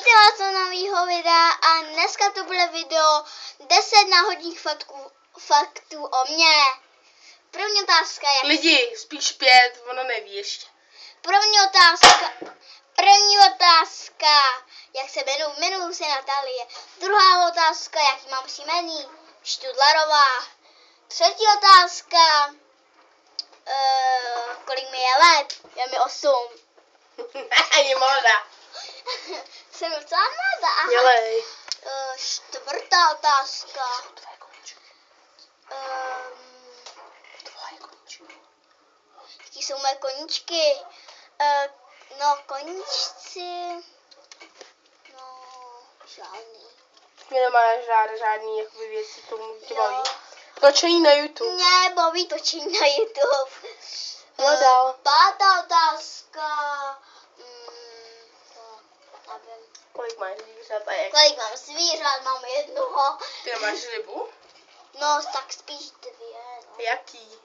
Vítám vás do nového videa a dneska to bude video 10 náhodných faktů o mně. První otázka je... Lidi, spíš 5, ono neví ještě. První otázka, jak se jmenuji se Natálie. Druhá otázka, jaký mám příjmení, Študlarová. Třetí otázka, kolik mi je let, je mi 8. Je mladá. Jsem docela mladá. Dělej. Čtvrtá otázka. Jaký jsou moje koníčky? Koníčci... žádný. Mě nemáš žádný jakoby věci, tomu tě baví. Točení na YouTube. Mě baví točení na YouTube. No dál. Pátá otázka. Nevím. Kolik máš zvířat a jak? Kolik mám zvířat? Mám jednoho. Ty nemáš rybu? No, tak spíš 2. No. Jaký?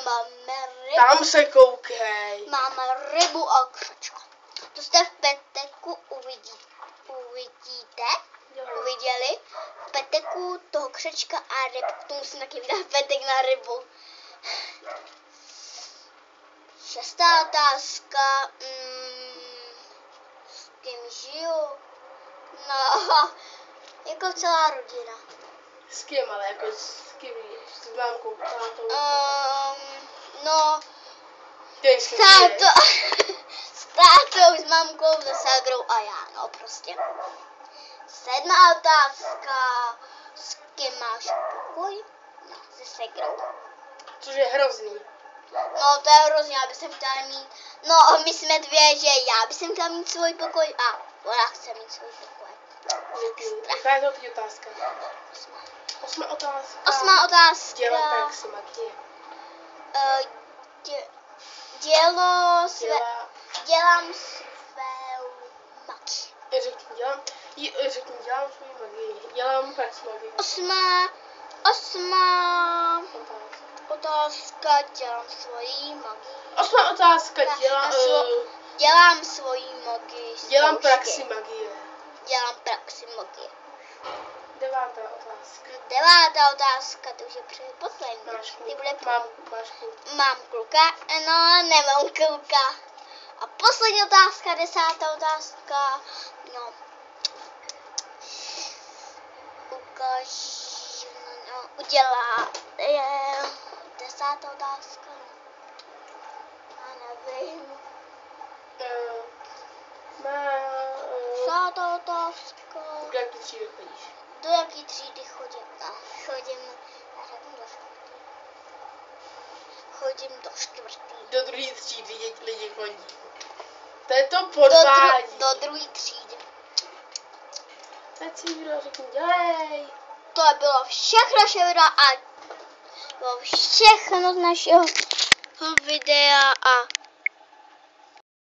Máme rybu. Tam se koukej. Máme rybu a křečka. To jste v peteku uviděli v peteku toho křečka a ryb. To musím taky vydat petek na rybu. Šestá otázka. S kým žiju? No, jako celá rodina. S kým, ale jako s kým jdeš? S mámkou, tátou? S tátou, s mamkou, se ségrou a já, no prostě. Sedmá otázka. S kým máš pokoj? No, se ségrou. Což je hrozný. No, to je hrozný, já bych chtěla mít. No, my jsme dvě, že já bych chtěla mít svůj pokoj a ona chce mít svůj pokoj. Jaká je to teď otázka? Osmá otázka. Dělám praxi magie. Dělám svou magii. Řekni, dělám svou magii. Dělám praxi magie. Osmá otázka, dělám svoji magii. Osmá otázka, dělám svoji magii. Dělám praxi magie. Dělám praxi magie. Devátá otázka, to už je poslední. Máš kluka. Máš kluka. Mám kluka, no, nemám kluka. A poslední otázka, 10. otázka. No. Je 10. otázka. Já nevím. 10. otázka. Do jaké třídy chodíš? Do jaké třídy chodím? Chodím do 4. Do druhé třídy lidi chodí. To je to podvádí. Do druhé třídy. Teď si video řekni, dělej. To bylo všechno naše videa a bylo všechno z našeho videa a